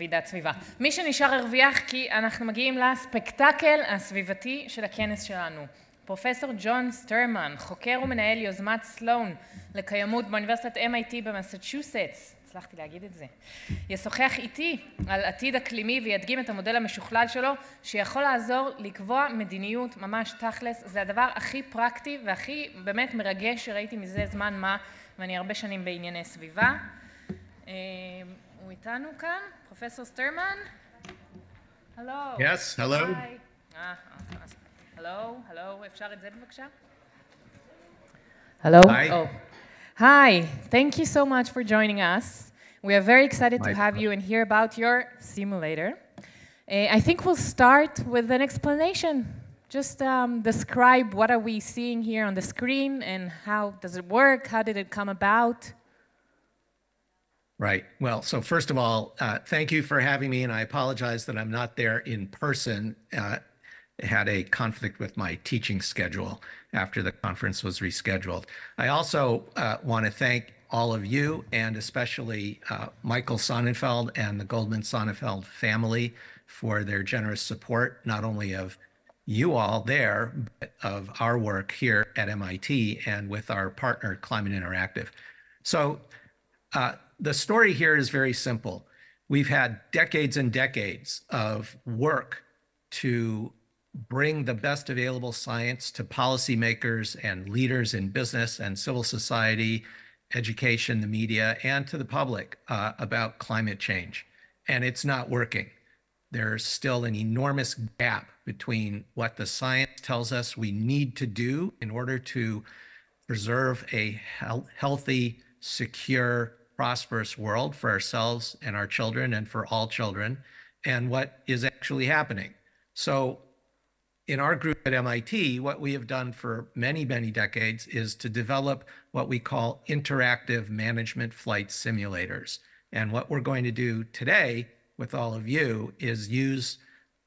ועידת סביבה. מי שנשאר הרוויח כי אנחנו מגיעים לספקטקל הסביבתי של הכנס שלנו. פרופסור ג'ון סטרמן, חוקר ומנהל יוזמת סלואון לקיימות באוניברסיטת MIT במסצ'וסטס, הצלחתי להגיד את זה, ישוחח איתי על עתיד אקלימי וידגים את המודל המשוכלל שלו שיכול לעזור לקבוע מדיניות ממש תכלס. זה הדבר הכי פרקטי והכי באמת מרגש שראיתי מזה זמן מה, ואני הרבה שנים בענייני סביבה. הוא איתנו כאן, פרופסור סטרמן. הלו. Yes, hello. הלו, אפשר את זה בבקשה? Hello. Hi. Oh. Hi, thank you so much for joining us. We are very excited to have you and hear about your simulator. I think we'll start with an explanation. Just describe what are we seeing here on the screen and how does it work? How did it come about? Right. Well, so first of all, thank you for having me, and I apologize that I'm not there in person. Had a conflict with my teaching schedule after the conference was rescheduled. I also want to thank all of you, and especially Michael Sonnenfeld and the Goldman Sonnenfeld family for their generous support, not only of you all there, but of our work here at MIT and with our partner Climate Interactive. So the story here is very simple. We've had decades and decades of work to bring the best available science to policymakers and leaders in business and civil society, education, the media, and to the public about climate change. And it's not working. There's still an enormous gap between what the science tells us we need to do in order to preserve a healthy, secure, prosperous world for ourselves and our children and for all children, and what is actually happening. So in our group at MIT, what we have done for many, many decades is to develop what we call interactive management flight simulators. And what we're going to do today with all of you is use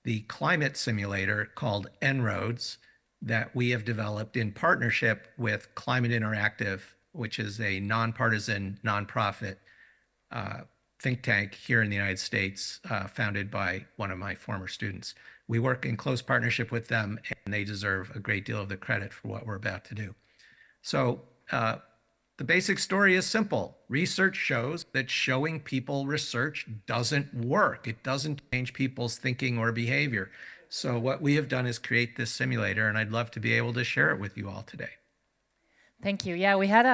the climate simulator called En-ROADS that we have developed in partnership with Climate Interactive, which is a nonpartisan, nonprofit think tank here in the United States, founded by one of my former students. We work in close partnership with them, and they deserve a great deal of the credit for what we're about to do. So the basic story is simple. Research shows that showing people research doesn't work. It doesn't change people's thinking or behavior. So what we have done is create this simulator, and I'd love to be able to share it with you all today. Thank you. Yeah, we had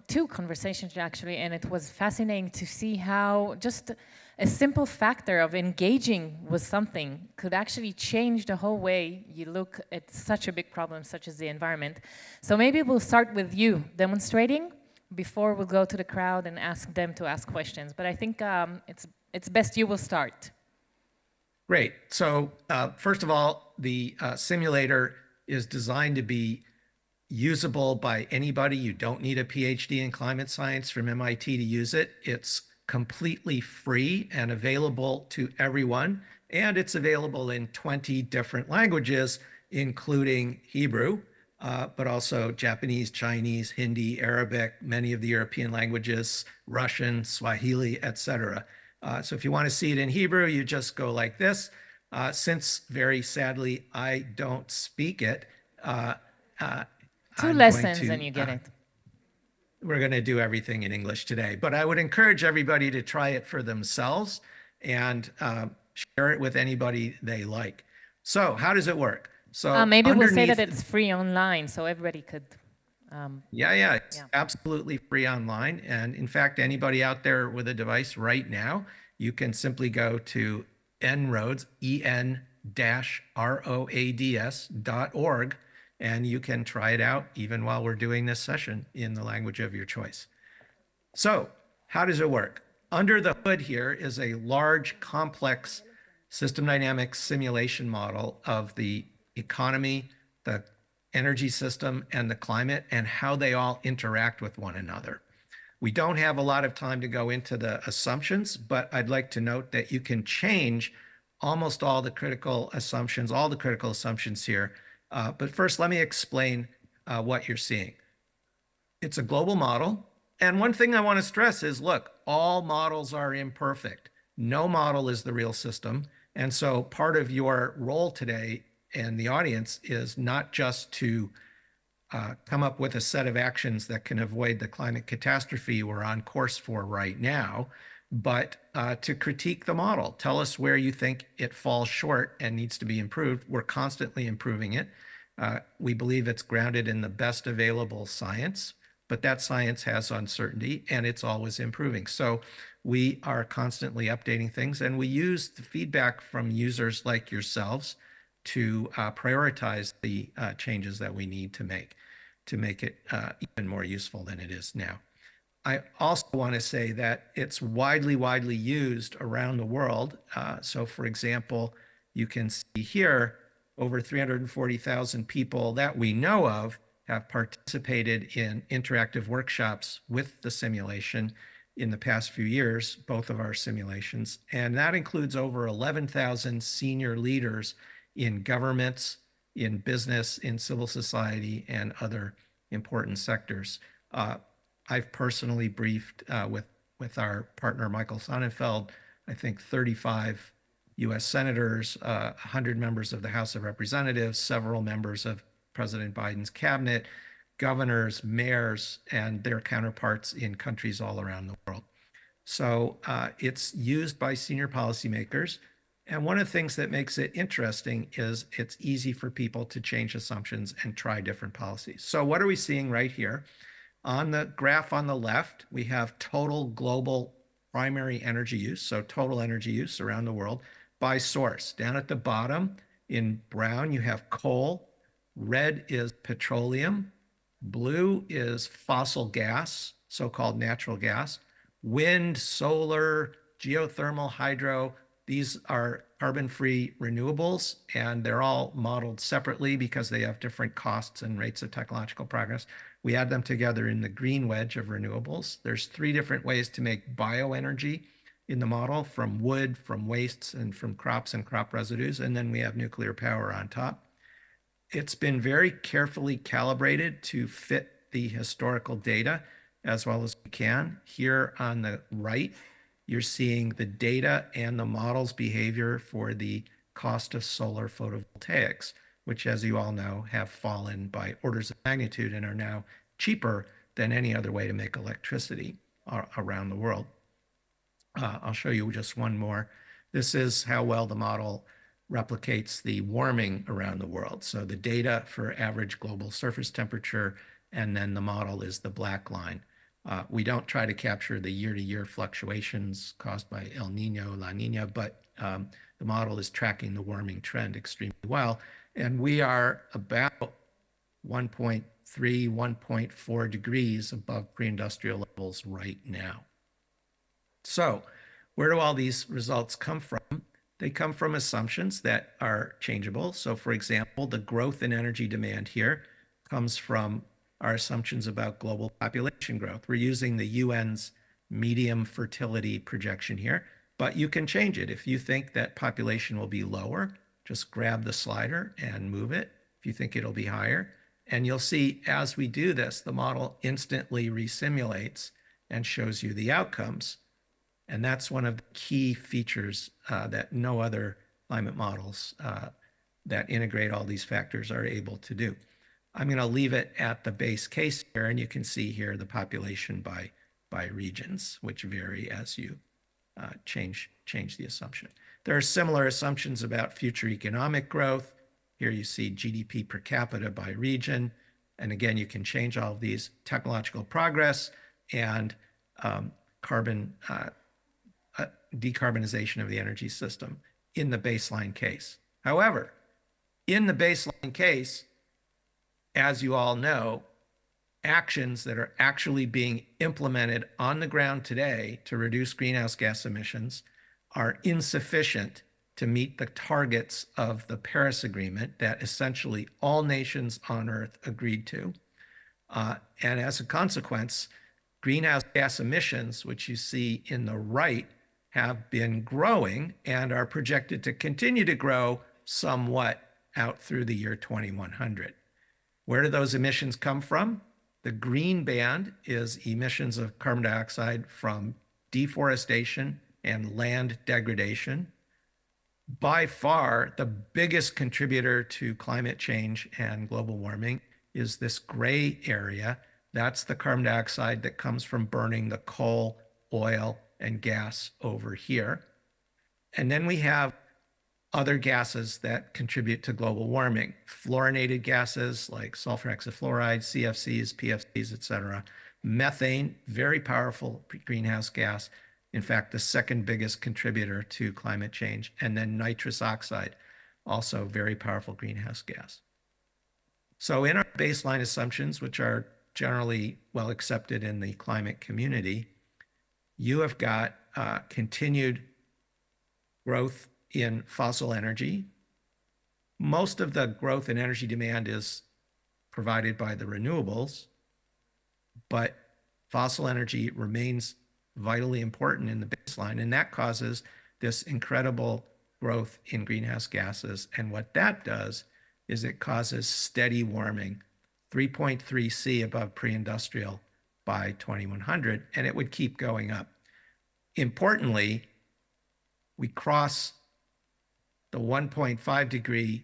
two conversations actually, and it was fascinating to see how just a simple factor of engaging with something could actually change the whole way you look at such a big problem such as the environment. So maybe we'll start with you demonstrating before we'll go to the crowd and ask them to ask questions. But I think it's best you will start. Great. So first of all, the simulator is designed to be usable by anybody. You don't need a PhD in climate science from MIT to use it. It's completely free and available to everyone. And it's available in 20 different languages, including Hebrew, but also Japanese, Chinese, Hindi, Arabic, many of the European languages, Russian, Swahili, etc. So if you want to see it in Hebrew, you just go like this. Since very sadly, I don't speak it, two lessons and you get it. We're going to do everything in English today, but I would encourage everybody to try it for themselves and share it with anybody they like. So how does it work? So maybe we'll say that it's free online so everybody could. It's absolutely free online. And in fact, anybody out there with a device right now, you can simply go to En-ROADS, en-roads.org. And you can try it out even while we're doing this session in the language of your choice. So how does it work? Under the hood here is a large, complex system dynamics simulation model of the economy, the energy system, and the climate, and how they all interact with one another. We don't have a lot of time to go into the assumptions, but I'd like to note that you can change almost all the critical assumptions here. But first, let me explain what you're seeing. It's a global model. And one thing I want to stress is, look, all models are imperfect. No model is the real system. And so part of your role today and the audience is not just to come up with a set of actions that can avoid the climate catastrophe we're on course for right now, but to critique the model. Tell us where you think it falls short and needs to be improved. We're constantly improving it. We believe it's grounded in the best available science, but that science has uncertainty and it's always improving. So we are constantly updating things, and we use the feedback from users like yourselves to prioritize the changes that we need to make it even more useful than it is now. I also want to say that it's widely used around the world. So for example, you can see here over 340,000 people that we know of have participated in interactive workshops with the simulation in the past few years, both of our simulations. And that includes over 11,000 senior leaders in governments, in business, in civil society, and other important sectors. I've personally briefed with our partner, Michael Sonnenfeld, I think 35 US senators, 100 members of the House of Representatives, several members of President Biden's cabinet, governors, mayors, and their counterparts in countries all around the world. So it's used by senior policymakers. And one of the things that makes it interesting is it's easy for people to change assumptions and try different policies. So what are we seeing right here? On the graph on the left, we have total global primary energy use, so total energy use around the world by source. Down at the bottom in brown, you have coal. Red is petroleum. Blue is fossil gas, so-called natural gas. Wind, solar, geothermal, hydro. These are carbon-free renewables, and they're all modeled separately because they have different costs and rates of technological progress. We add them together in the green wedge of renewables. There's 3 different ways to make bioenergy in the model, from wood, from wastes, and from crops and crop residues. And then we have nuclear power on top. It's been very carefully calibrated to fit the historical data as well as we can. Here on the right, you're seeing the data and the model's behavior for the cost of solar photovoltaics, which, as you all know, have fallen by orders of magnitude and are now cheaper than any other way to make electricity around the world. I'll show you just one more. This is how well the model replicates the warming around the world. So the data for average global surface temperature, and then the model is the black line. We don't try to capture the year-to-year fluctuations caused by El Nino, La Nina, but the model is tracking the warming trend extremely well. And we are about 1.3, 1.4 degrees above pre-industrial levels right now. So where do all these results come from? They come from assumptions that are changeable. So for example, the growth in energy demand here comes from our assumptions about global population growth. We're using the UN's medium fertility projection here, but you can change it. If you think that population will be lower, just grab the slider and move it. If you think it'll be higher, and you'll see as we do this, the model instantly resimulates and shows you the outcomes. And that's one of the key features that no other climate models that integrate all these factors are able to do. I'm going to leave it at the base case here, and you can see here the population by regions, which vary as you change the assumption. There are similar assumptions about future economic growth. Here you see GDP per capita by region. And again, you can change all of these: technological progress and decarbonization of the energy system in the baseline case. However, in the baseline case, as you all know, actions that are actually being implemented on the ground today to reduce greenhouse gas emissions are insufficient to meet the targets of the Paris Agreement that essentially all nations on Earth agreed to. And as a consequence, greenhouse gas emissions, which you see in the right, have been growing and are projected to continue to grow somewhat out through the year 2100. Where do those emissions come from? The green band is emissions of carbon dioxide from deforestation, and land degradation. By far, the biggest contributor to climate change and global warming is this gray area. That's the carbon dioxide that comes from burning the coal, oil, and gas over here. And then we have other gases that contribute to global warming. Fluorinated gases like sulfur hexafluoride, CFCs, PFCs, et cetera. Methane, very powerful greenhouse gas. In fact, the second biggest contributor to climate change. And then nitrous oxide, also very powerful greenhouse gas. So in our baseline assumptions, which are generally well accepted in the climate community, you have got continued growth in fossil energy. Most of the growth in energy demand is provided by the renewables, but fossil energy remains vitally important in the baseline, and that causes this incredible growth in greenhouse gases. And what that does is it causes steady warming, 3.3 C above pre-industrial by 2100, and it would keep going up. Importantly, we cross the 1.5 degree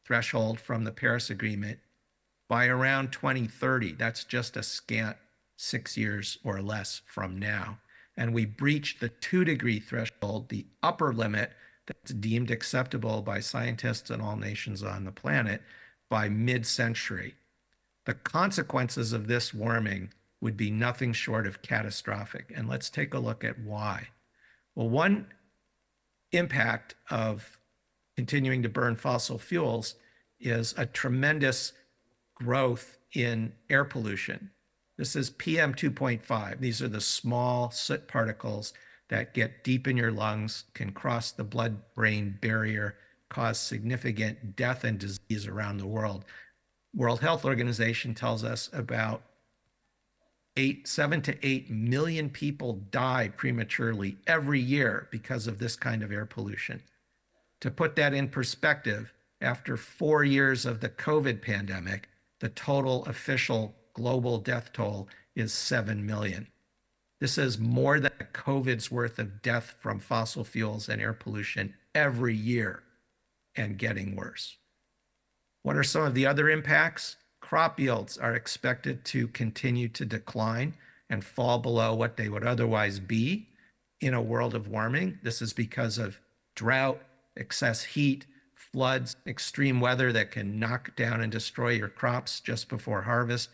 threshold from the Paris Agreement by around 2030. That's just a scant 6 years or less from now. And we breach the 2 degree threshold, the upper limit that's deemed acceptable by scientists in all nations on the planet, by mid-century. The consequences of this warming would be nothing short of catastrophic. And let's take a look at why. Well, one impact of continuing to burn fossil fuels is a tremendous growth in air pollution. This is PM 2.5. These are the small soot particles that get deep in your lungs, can cross the blood-brain barrier, cause significant death and disease around the world. World Health Organization tells us about 7 to 8 million people die prematurely every year because of this kind of air pollution. To put that in perspective, after 4 years of the COVID pandemic, the total official global death toll is 7 million. This is more than COVID's worth of death from fossil fuels and air pollution every year, and getting worse. What are some of the other impacts? Crop yields are expected to continue to decline and fall below what they would otherwise be in a world of warming. This is because of drought, excess heat, floods, extreme weather that can knock down and destroy your crops just before harvest,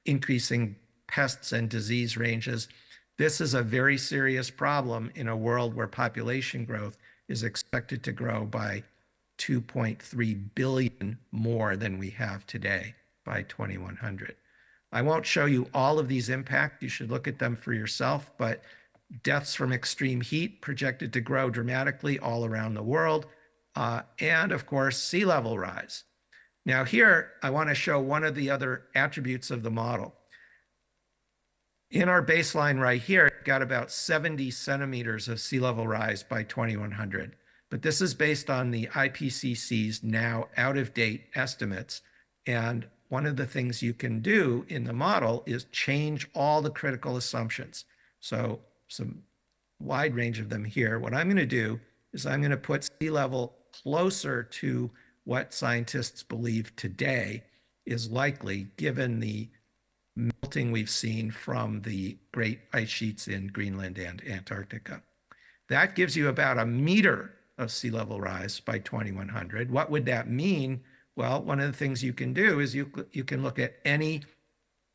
increasing pests and disease ranges. This is a very serious problem in a world where population growth is expected to grow by 2.3 billion more than we have today by 2100. I won't show you all of these impacts. You should look at them for yourself, but deaths from extreme heat projected to grow dramatically all around the world, and of course, sea level rise. Now here, I want to show one of the other attributes of the model. In our baseline right here, it got about 70 centimeters of sea level rise by 2100. But this is based on the IPCC's now out-of-date estimates. And one of the things you can do in the model is change all the critical assumptions. So some wide range of them here. What I'm going to do is I'm going to put sea level closer to what scientists believe today is likely, given the melting we've seen from the great ice sheets in Greenland and Antarctica. That gives you about a meter of sea level rise by 2100. What would that mean? Well, one of the things you can do is you can look at any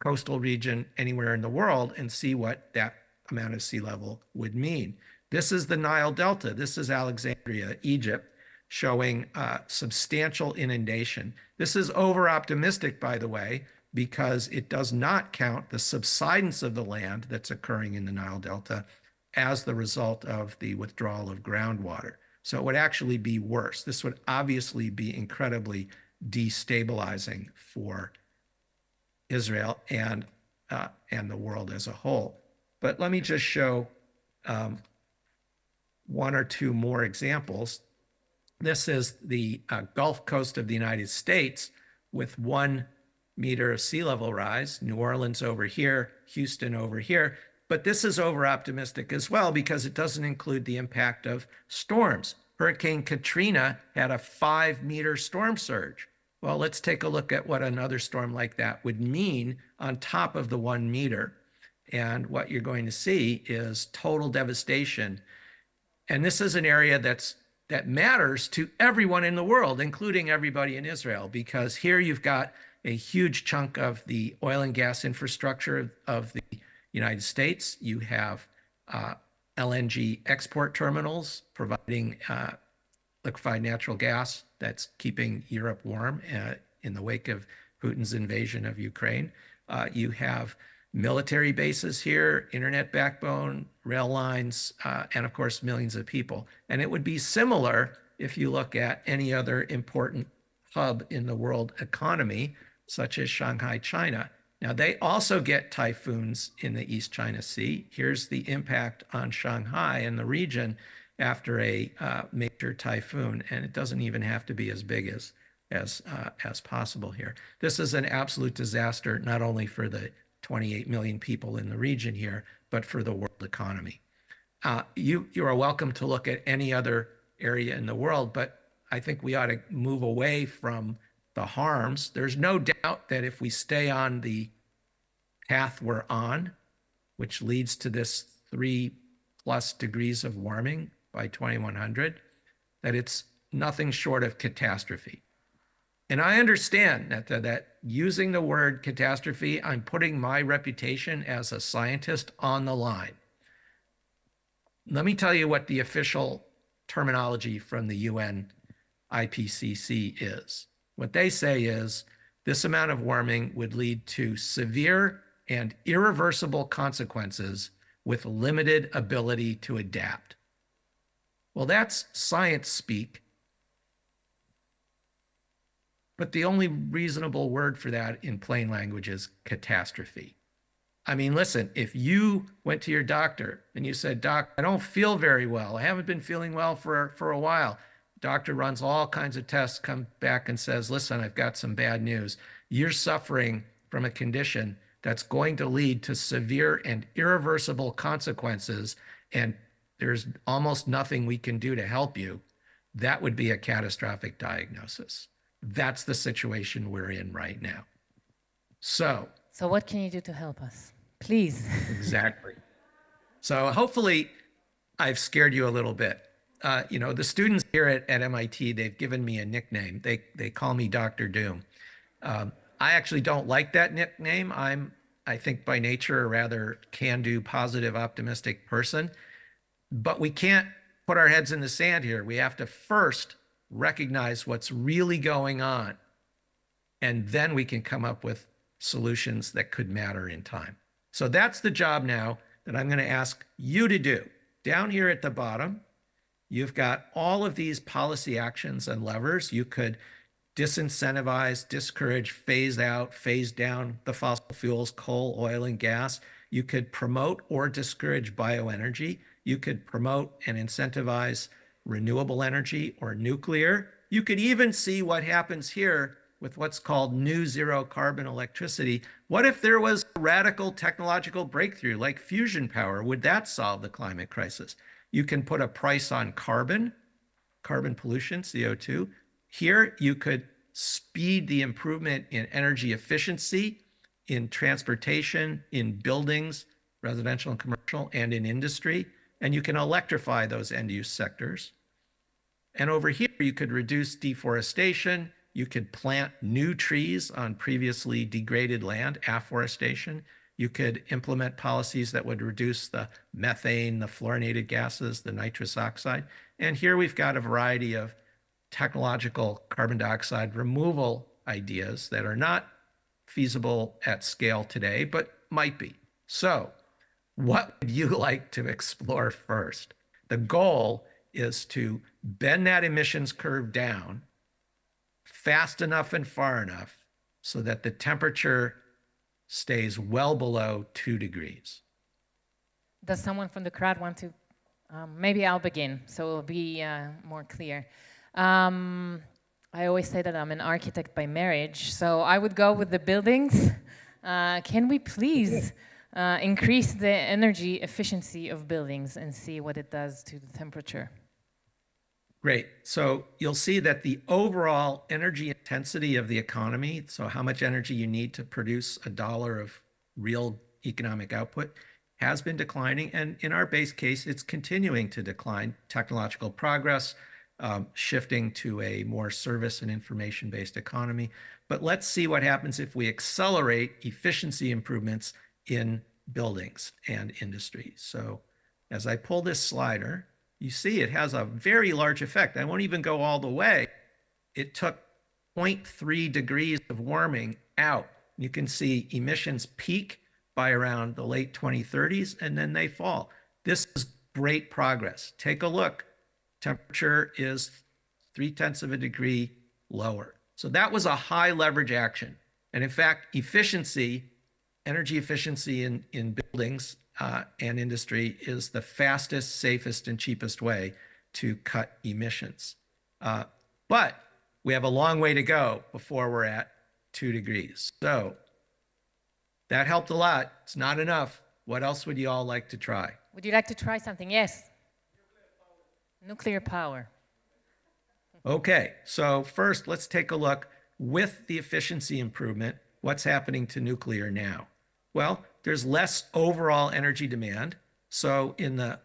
coastal region anywhere in the world and see what that amount of sea level would mean. This is the Nile Delta. This is Alexandria, Egypt, showing substantial inundation. This is over-optimistic, by the way, because it does not count the subsidence of the land that's occurring in the Nile Delta as the result of the withdrawal of groundwater. So it would actually be worse. This would obviously be incredibly destabilizing for Israel and the world as a whole. But let me just show one or two more examples. This is the Gulf Coast of the United States with 1 meter of sea level rise, New Orleans over here, Houston over here. But this is over-optimistic as well because it doesn't include the impact of storms. Hurricane Katrina had a 5-meter storm surge. Well, let's take a look at what another storm like that would mean on top of the 1 meter. And what you're going to see is total devastation. And this is an area that matters to everyone in the world, including everybody in Israel, because here you've got a huge chunk of the oil and gas infrastructure of the United States. You have LNG export terminals providing liquefied natural gas that's keeping Europe warm in the wake of Putin's invasion of Ukraine. You have military bases here, internet backbone, rail lines, and of course, millions of people. And it would be similar if you look at any other important hub in the world economy, such as Shanghai, China. Now, they also get typhoons in the East China Sea. Here's the impact on Shanghai and the region after a major typhoon, and it doesn't even have to be as big as possible here. This is an absolute disaster, not only for the 28 million people in the region here, but for the world economy. You are welcome to look at any other area in the world, but I think we ought to move away from the harms. There's no doubt that if we stay on the path we're on, which leads to this 3+ degrees of warming by 2100, that it's nothing short of catastrophe. And I understand that using the word catastrophe, I'm putting my reputation as a scientist on the line. Let me tell you what the official terminology from the UN IPCC is. What they say is this amount of warming would lead to severe and irreversible consequences with limited ability to adapt. Well, that's science speak. But the only reasonable word for that in plain language is catastrophe. I mean, listen, if you went to your doctor and you said, "Doc, I don't feel very well. I haven't been feeling well for a while." Doctor runs all kinds of tests, comes back and says, "Listen, I've got some bad news. You're suffering from a condition that's going to lead to severe and irreversible consequences, and there's almost nothing we can do to help you." That would be a catastrophic diagnosis. That's the situation we're in right now. So what can you do to help us? Please. Exactly. So hopefully I've scared you a little bit. The students here at MIT, they've given me a nickname. They call me Dr. Doom. I actually don't like that nickname. I think by nature a rather can-do, positive, optimistic person. But we can't put our heads in the sand here. We have to first recognize what's really going on, and then we can come up with solutions that could matter in time. So that's the job now that I'm going to ask you to do. Down here at the bottom, you've got all of these policy actions and levers. You could disincentivize, discourage, phase out, phase down the fossil fuels, coal, oil, and gas. You could promote or discourage bioenergy. You could promote and incentivize renewable energy or nuclear. You could even see what happens here with what's called new zero carbon electricity. What if there was a radical technological breakthrough like fusion power? Would that solve the climate crisis? You can put a price on carbon pollution, CO2. Here, you could speed the improvement in energy efficiency, in transportation, in buildings, residential and commercial, and in industry. And you can electrify those end-use sectors. And over here, you could reduce deforestation. You could plant new trees on previously degraded land, afforestation. You could implement policies that would reduce the methane, the fluorinated gases, the nitrous oxide. And here we've got a variety of technological carbon dioxide removal ideas that are not feasible at scale today, but might be. So what would you like to explore first? The goal is to bend that emissions curve down fast enough and far enough so that the temperature stays well below 2 degrees. Does someone from the crowd want to? Maybe I'll begin, so it'll be more clear. I always say that I'm an architect by marriage, so I would go with the buildings. Can we please increase the energy efficiency of buildings and see what it does to the temperature. Great. So you'll see that the overall energy intensity of the economy, so how much energy you need to produce $1 of real economic output, has been declining. And in our base case, it's continuing to decline. Technological progress, shifting to a more service and information-based economy. But let's see what happens if we accelerate efficiency improvements in buildings and industry. So as I pull this slider, you see it has a very large effect. I won't even go all the way. It took 0.3 degrees of warming out. You can see emissions peak by around the late 2030s, and then they fall. This is great progress. Take a look. Temperature is 0.3 of a degree lower. So that was a high leverage action. And in fact, efficiency, energy efficiency in buildings and industry is the fastest, safest, and cheapest way to cut emissions. But we have a long way to go before we're at 2 degrees. So that helped a lot. It's not enough. What else would you all like to try? Would you like to try something? Yes. Nuclear power. Okay, so first let's take a look with the efficiency improvement, what's happening to nuclear now? Well, there's less overall energy demand. So in the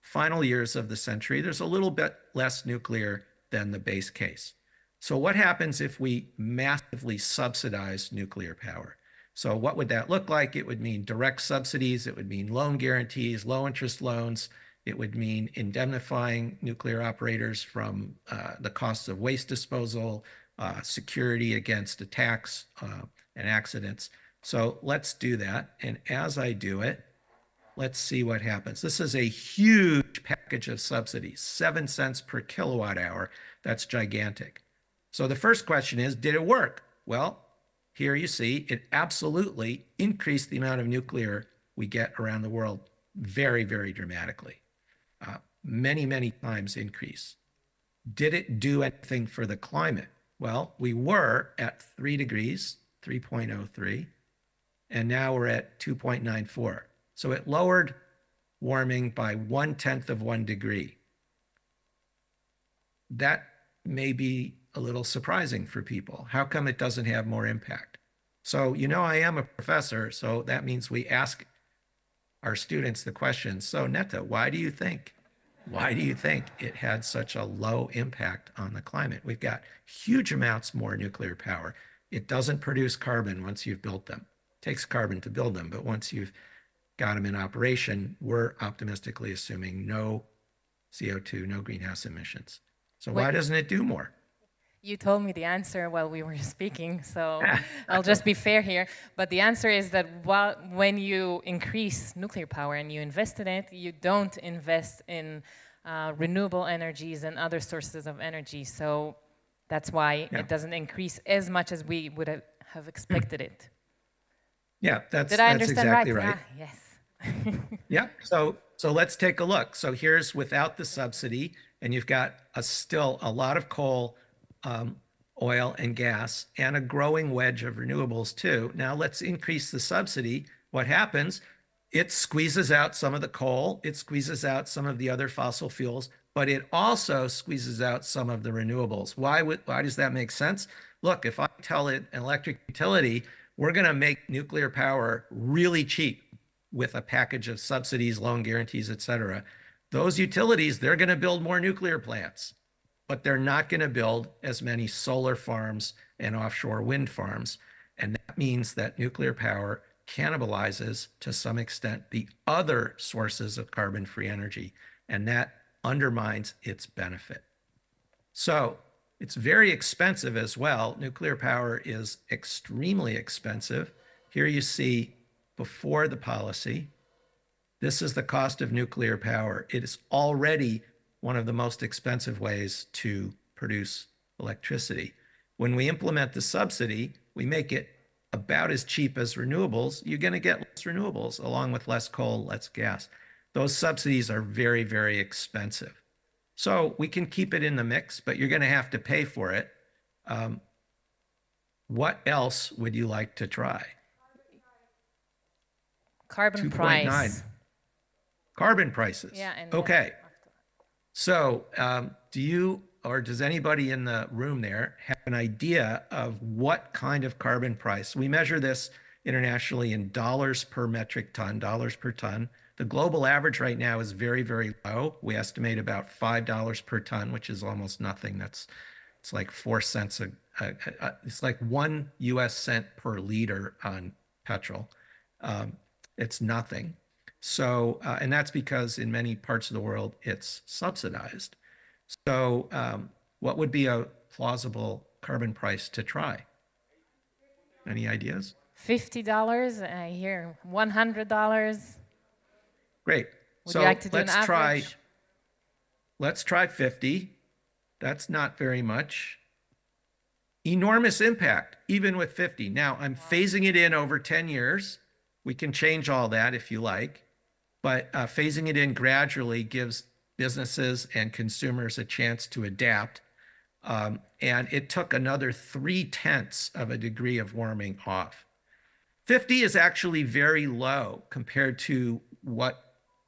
final years of the century, there's a little bit less nuclear than the base case. So what happens if we massively subsidize nuclear power? So what would that look like? It would mean direct subsidies. It would mean loan guarantees, low interest loans. It would mean indemnifying nuclear operators from the costs of waste disposal, security against attacks and accidents. So let's do that. And as I do it, let's see what happens. This is a huge package of subsidies, 7 cents per kilowatt hour. That's gigantic. So the first question is, did it work? Well, here you see it absolutely increased the amount of nuclear we get around the world very, very dramatically. Many, many times increase. Did it do anything for the climate? Well, we were at 3 degrees, 3.03, and now we're at 2.94. So it lowered warming by 1/10 of 1 degree. That may be a little surprising for people. How come it doesn't have more impact? So, you know, I am a professor, so that means we ask our students the question, so Netta, why do you think it had such a low impact on the climate? We've got huge amounts more nuclear power. It doesn't produce carbon once you've built them. It takes carbon to build them, but once you've got them in operation, we're optimistically assuming no CO2, no greenhouse emissions. So why doesn't it do more? You told me the answer while we were speaking, so I'll just be fair here. But the answer is that when you increase nuclear power and you invest in it, you don't invest in renewable energies and other sources of energy. So that's why it doesn't increase as much as we would have expected it. Yeah, that's understand exactly right. Yes. Yeah, so let's take a look. So here's without the subsidy, and you've got still a lot of coal, oil and gas, and a growing wedge of renewables too. Now let's increase the subsidy. What happens? It squeezes out some of the coal, it squeezes out some of the other fossil fuels, but it also squeezes out some of the renewables. Why does that make sense? Look, if I tell an electric utility, we're going to make nuclear power really cheap with a package of subsidies, loan guarantees, et cetera, those utilities, they're going to build more nuclear plants, but they're not going to build as many solar farms and offshore wind farms. And that means that nuclear power cannibalizes, to some extent, the other sources of carbon-free energy, and that undermines its benefit. So it's very expensive as well. Nuclear power is extremely expensive. Here you see before the policy, this is the cost of nuclear power. It is already one of the most expensive ways to produce electricity. When we implement the subsidy, we make it about as cheap as renewables. You're going to get less renewables along with less coal, less gas. Those subsidies are very, very expensive. So we can keep it in the mix, but you're going to have to pay for it. What else would you like to try? Carbon 2.9. price. Carbon prices. Yeah. And okay. So do you or does anybody in the room there have an idea of what kind of carbon price? We measure this internationally in dollars per metric ton, dollars per ton. The global average right now is very, very low. We estimate about $5 per ton, which is almost nothing. It's like 4 cents it's like 1 US cent per liter on petrol. It's nothing. So, and that's because in many parts of the world, it's subsidized. So what would be a plausible carbon price to try? Any ideas? $50, I hear $100. Great. Would you like to do an average? Let's try 50. That's not very much. Enormous impact, even with 50. Now, I'm phasing it in over 10 years. We can change all that if you like, but phasing it in gradually gives businesses and consumers a chance to adapt. And it took another 0.3 of a degree of warming off. 50 is actually very low compared to what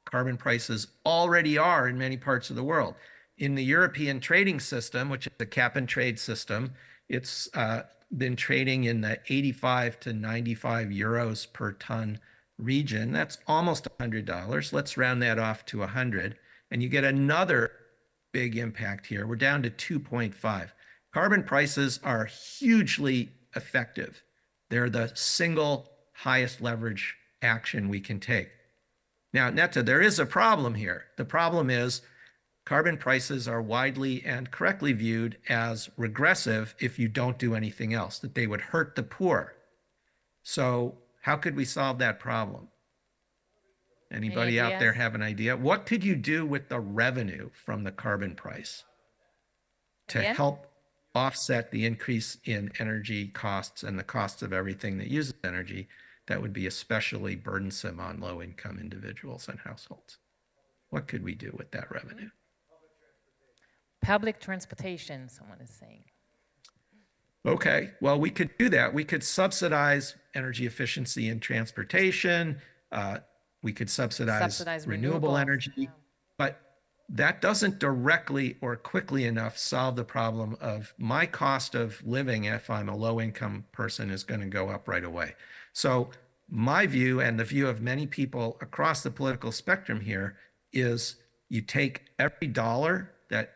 carbon prices already are in many parts of the world. In the European trading system, which is the cap and trade system, it's been trading in the 85 to 95 euros per ton region. That's almost $100. Let's round that off to 100. And you get another big impact here. We're down to 2.5. Carbon prices are hugely effective. They're the single highest leverage action we can take. Now, Netta, there is a problem here. The problem is carbon prices are widely and correctly viewed as regressive if you don't do anything else, that they would hurt the poor. So how could we solve that problem? Anybody out there have an idea? What could you do with the revenue from the carbon price to help offset the increase in energy costs and the costs of everything that uses energy that would be especially burdensome on low-income individuals and households? What could we do with that revenue? Public transportation, someone is saying. Okay, well, we could do that. We could subsidize energy efficiency in transportation. We could subsidize renewable energy, but that doesn't directly or quickly enough solve the problem of my cost of living if I'm a low-income person is going to go up right away. So my view and the view of many people across the political spectrum here is you take every dollar that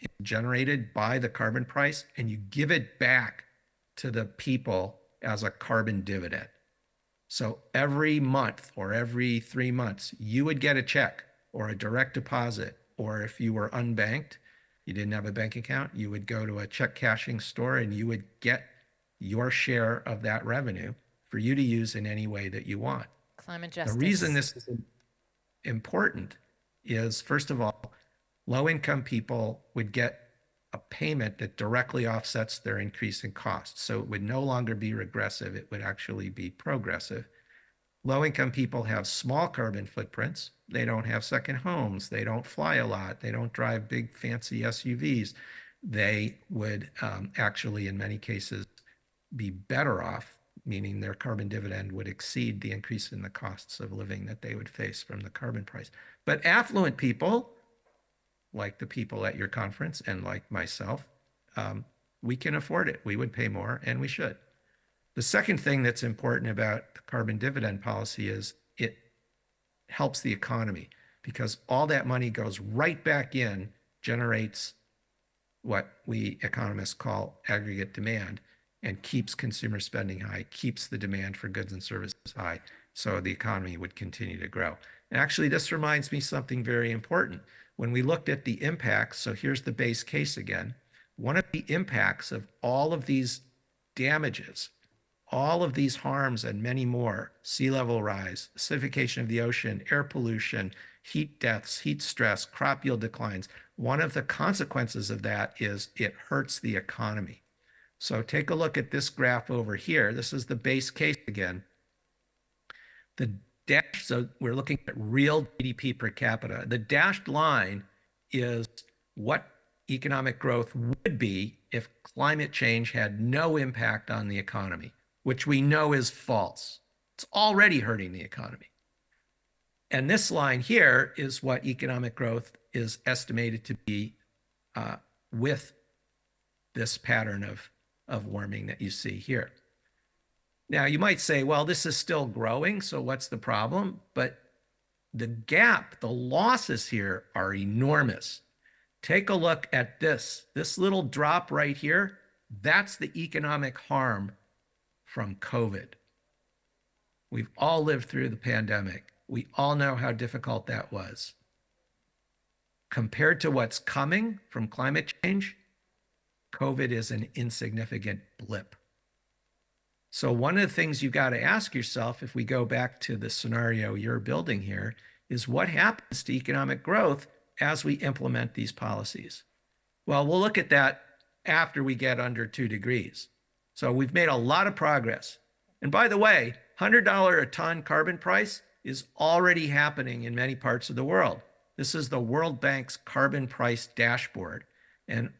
is generated by the carbon price and you give it back to the people as a carbon dividend. So every month or every 3 months, you would get a check or a direct deposit, or if you were unbanked, you didn't have a bank account, you would go to a check cashing store and you would get your share of that revenue for you to use in any way that you want. Climate justice. The reason this is important is, first of all, low-income people would get a payment that directly offsets their increase in costs. So it would no longer be regressive, it would actually be progressive. Low-income people have small carbon footprints. They don't have second homes. They don't fly a lot. They don't drive big fancy SUVs. They would actually, in many cases, be better off, meaning their carbon dividend would exceed the increase in the costs of living that they would face from the carbon price. But affluent people, like the people at your conference and like myself, we can afford it. We would pay more, and we should. The second thing that's important about the carbon dividend policy is it helps the economy, because all that money goes right back in, generates what we economists call aggregate demand, and keeps consumer spending high, keeps the demand for goods and services high, so the economy would continue to grow. And actually, this reminds me something very important. When we looked at the impacts, so here's the base case again, one of the impacts of all of these damages, all of these harms and many more, sea level rise, acidification of the ocean, air pollution, heat deaths, heat stress, crop yield declines, one of the consequences of that is it hurts the economy. So take a look at this graph over here. This is the base case again. The dash, so we're looking at real GDP per capita. The dashed line is what economic growth would be if climate change had no impact on the economy, which we know is false. It's already hurting the economy. And this line here is what economic growth is estimated to be with this pattern of warming that you see here. Now, you might say, well, this is still growing, so what's the problem? But the gap, the losses here are enormous. Take a look at this little drop right here. That's the economic harm from COVID. We've all lived through the pandemic. We all know how difficult that was. Compared to what's coming from climate change, COVID is an insignificant blip. So one of the things you got to ask yourself, if we go back to the scenario you're building here, is what happens to economic growth as we implement these policies? Well, we'll look at that after we get under 2 degrees. So we've made a lot of progress. And by the way, $100 a ton carbon price is already happening in many parts of the world. This is the World Bank's carbon price dashboard. And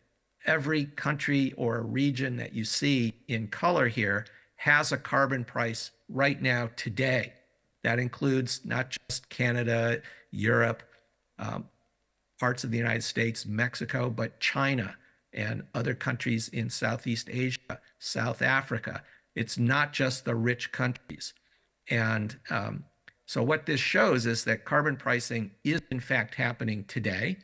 every country or region that you see in color here has a carbon price right now today. That includes not just Canada, Europe, parts of the United States, Mexico, but China and other countries in Southeast Asia, South Africa. It's not just the rich countries. And so what this shows is that carbon pricing is in fact happening today.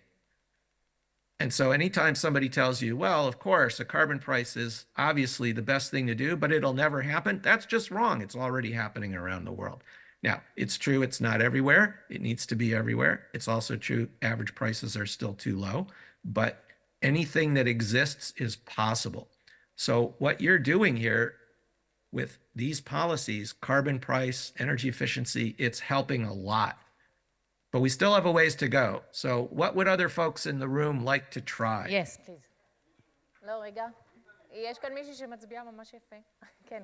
And so anytime somebody tells you, well, of course, a carbon price is obviously the best thing to do, but it'll never happen, that's just wrong. It's already happening around the world. Now, it's true it's not everywhere. It needs to be everywhere. It's also true average prices are still too low, but anything that exists is possible. So what you're doing here with these policies, carbon price, energy efficiency, it's helping a lot. But we still have a ways to go. So what would other folks in the room like to try? Yes, please. לא, רגע. יש כאן מישהי שמצביעה ממש יפה. כן.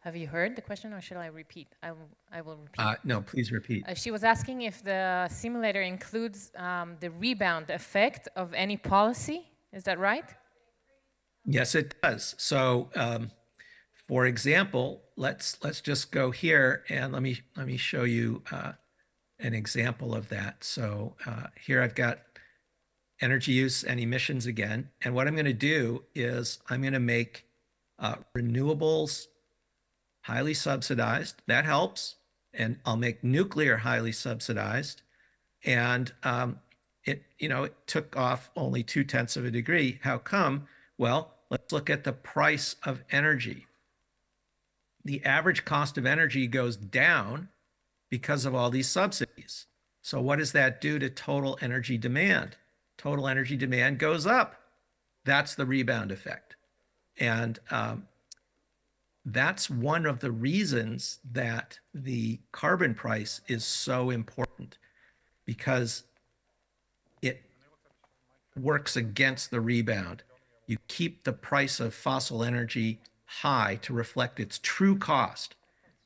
Have you heard the question, or shall I repeat? I will repeat. No, please repeat. She was asking if the simulator includes the rebound effect of any policy. Is that right? Yes, it does. So, for example, let's just go here and let me show you an example of that. So here I've got energy use and emissions again. And what I'm going to do is I'm going to make renewables highly subsidized. That helps. And I'll make nuclear highly subsidized. And it took off only 0.2 of a degree. How come? Well, let's look at the price of energy. The average cost of energy goes down because of all these subsidies. So what does that do to total energy demand? Total energy demand goes up. That's the rebound effect. And that's one of the reasons that the carbon price is so important, because it works against the rebound. You keep the price of fossil energy high to reflect its true cost,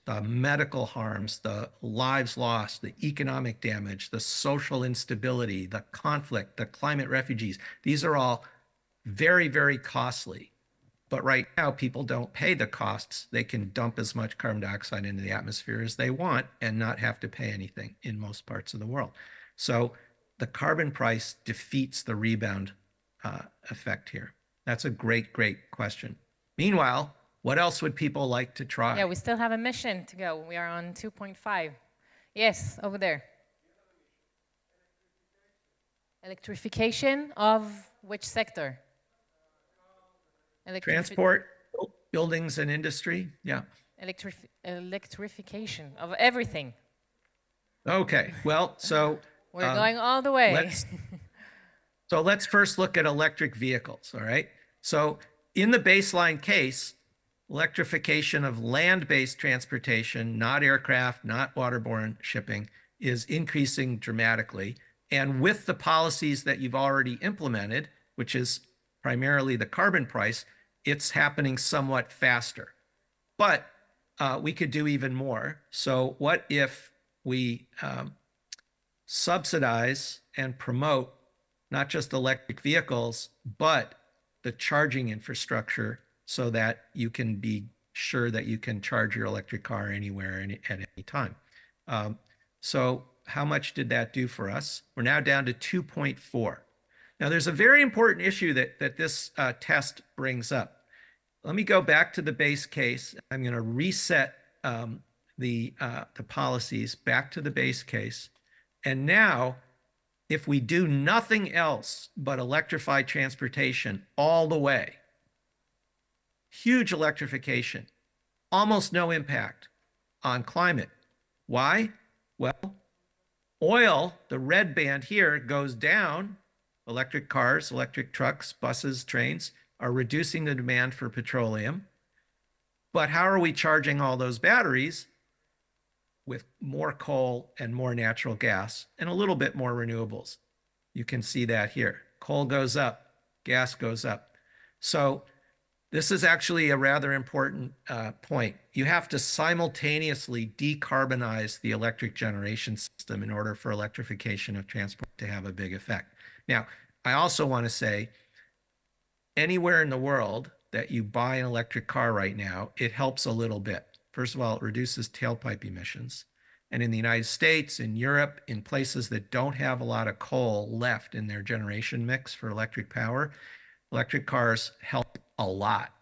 the medical harms, the lives lost, the economic damage, the social instability, the conflict, the climate refugees. These are all very, very costly. But right now, people don't pay the costs. They can dump as much carbon dioxide into the atmosphere as they want and not have to pay anything in most parts of the world. So the carbon price defeats the rebound effect here. That's a great, great question. Meanwhile, what else would people like to try? Yeah, we still have a mission to go. We are on 2.5. Yes, over there. Electrification of which sector? Transport, buildings and industry, yeah. Electrification of everything. Okay, well, so... We're going all the way. So let's first look at electric vehicles, all right? So in the baseline case, electrification of land-based transportation, not aircraft, not waterborne shipping, is increasing dramatically. And with the policies that you've already implemented, which is primarily the carbon price, it's happening somewhat faster. But we could do even more. So what if we subsidize and promote not just electric vehicles, but the charging infrastructure so that you can be sure that you can charge your electric car anywhere at any time. So how much did that do for us? We're now down to 2.4. Now there's a very important issue that this test brings up. Let me go back to the base case. I'm going to reset the policies back to the base case. And now, if we do nothing else but electrify transportation all the way, huge electrification, almost no impact on climate. Why? Well, oil, the red band here, goes down. Electric cars, electric trucks, buses, trains are reducing the demand for petroleum. But how are we charging all those batteries? With more coal and more natural gas and a little bit more renewables. You can see that here. Coal goes up, gas goes up. So this is actually a rather important point. You have to simultaneously decarbonize the electric generation system in order for electrification of transport to have a big effect. Now, I also want to say, anywhere in the world that you buy an electric car right now, it helps a little bit. First of all, it reduces tailpipe emissions. And in the United States, in Europe, in places that don't have a lot of coal left in their generation mix for electric power, electric cars help a lot.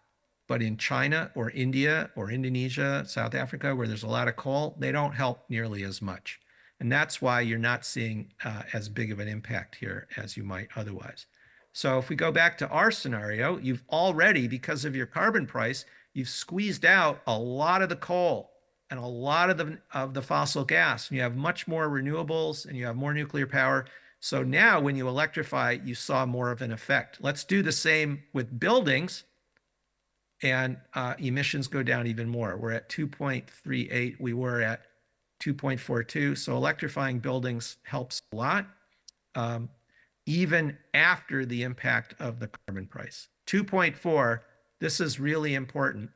But in China or India or Indonesia, South Africa, where there's a lot of coal, they don't help nearly as much. And that's why you're not seeing as big of an impact here as you might otherwise. So if we go back to our scenario, you've already, because of your carbon price, you've squeezed out a lot of the coal and a lot of the fossil gas. And you have much more renewables and you have more nuclear power. So now when you electrify, you saw more of an effect. Let's do the same with buildings, and emissions go down even more. We're at 2.38. We were at 2.42. So electrifying buildings helps a lot, even after the impact of the carbon price. 2.4, this is really important.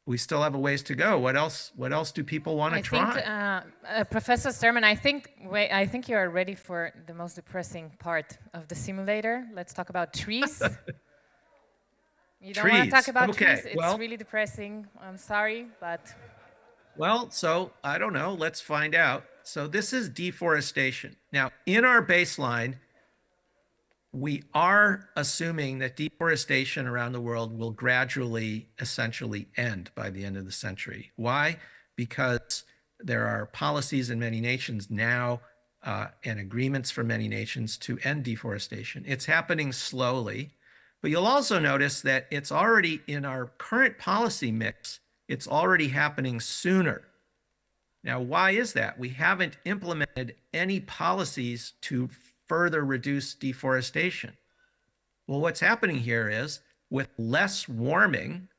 We still have a ways to go. What else do people want to try? Professor Sturman, I think you are ready for the most depressing part of the simulator. Let's talk about trees. You don't want to talk about trees? It's really depressing. I'm sorry, but... Well, so I don't know. Let's find out. So this is deforestation. Now, in our baseline, we are assuming that deforestation around the world will gradually, essentially end by the end of the century. Why? Because there are policies in many nations now and agreements for many nations to end deforestation. It's happening slowly, but you'll also notice that it's already in our current policy mix, it's already happening sooner. Now, why is that? We haven't implemented any policies to further reduce deforestation. Well, what's happening here is with less warming,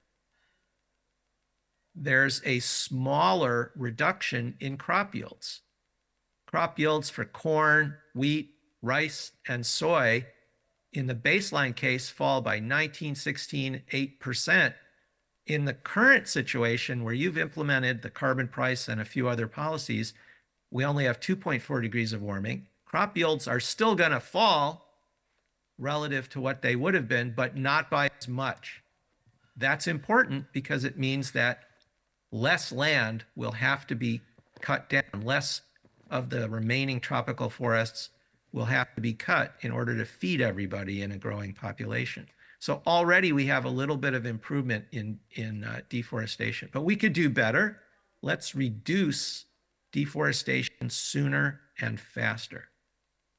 there's a smaller reduction in crop yields. Crop yields for corn, wheat, rice, and soy in the baseline case fall by 19, 16, 8%. In the current situation where you've implemented the carbon price and a few other policies, we only have 2.4 degrees of warming. Crop yields are still going to fall relative to what they would have been, but not by as much. That's important because it means that less land will have to be cut down. Less of the remaining tropical forests will have to be cut in order to feed everybody in a growing population. So already we have a little bit of improvement in deforestation, but we could do better. Let's reduce deforestation sooner and faster.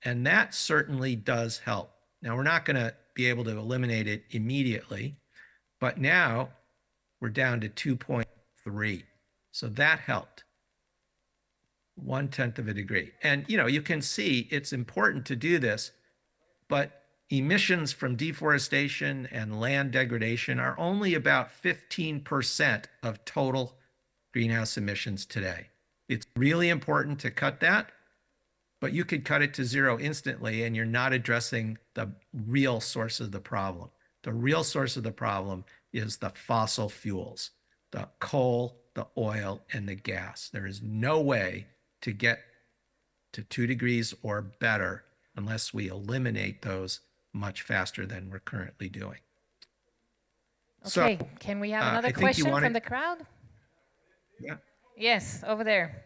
And that certainly does help. Now, we're not going to be able to eliminate it immediately, but now we're down to 2.3. So that helped. 1/10 of a degree. And, you can see it's important to do this, but emissions from deforestation and land degradation are only about 15% of total greenhouse emissions today. It's really important to cut that, but you could cut it to zero instantly and you're not addressing the real source of the problem. The real source of the problem is the fossil fuels, the coal, the oil, and the gas. There is no way to get to 2 degrees or better unless we eliminate those much faster than we're currently doing. Okay, so, can we have another question from the crowd? Yeah. Yes, over there.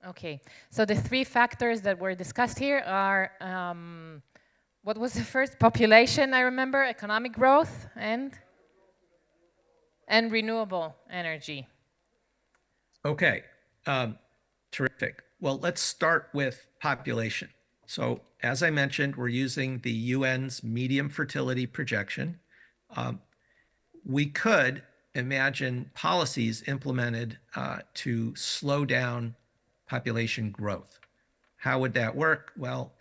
Okay, so the 3 factors that were discussed here are, what was the first? Population, I remember, economic growth, and renewable energy. Okay, terrific. Well, let's start with population. So as I mentioned, we're using the UN's medium fertility projection. We could imagine policies implemented to slow down population growth. How would that work? Well,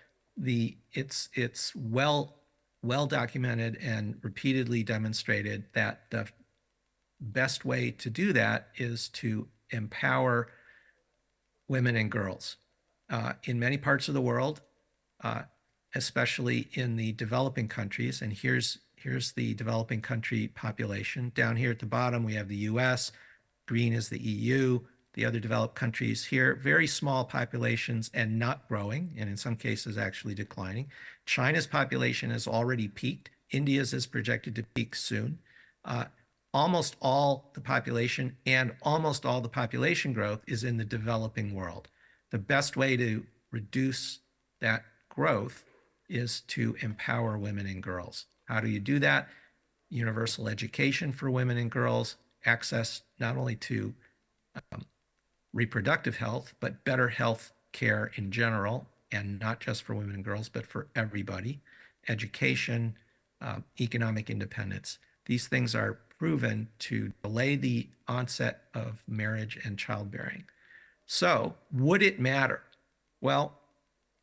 it's well documented and repeatedly demonstrated that the best way to do that is to empower women and girls. In many parts of the world, especially in the developing countries, and here's the developing country population. Down here at the bottom, we have the US, green is the EU, the other developed countries here, very small populations and not growing, and in some cases actually declining. China's population has already peaked. India's is projected to peak soon. Almost all the population and almost all the population growth is in the developing world. The best way to reduce that growth is to empower women and girls. How do you do that? Universal education for women and girls, access not only to reproductive health, but better health care in general, and not just for women and girls, but for everybody. Education, economic independence. These things are proven to delay the onset of marriage and childbearing. So would it matter? Well,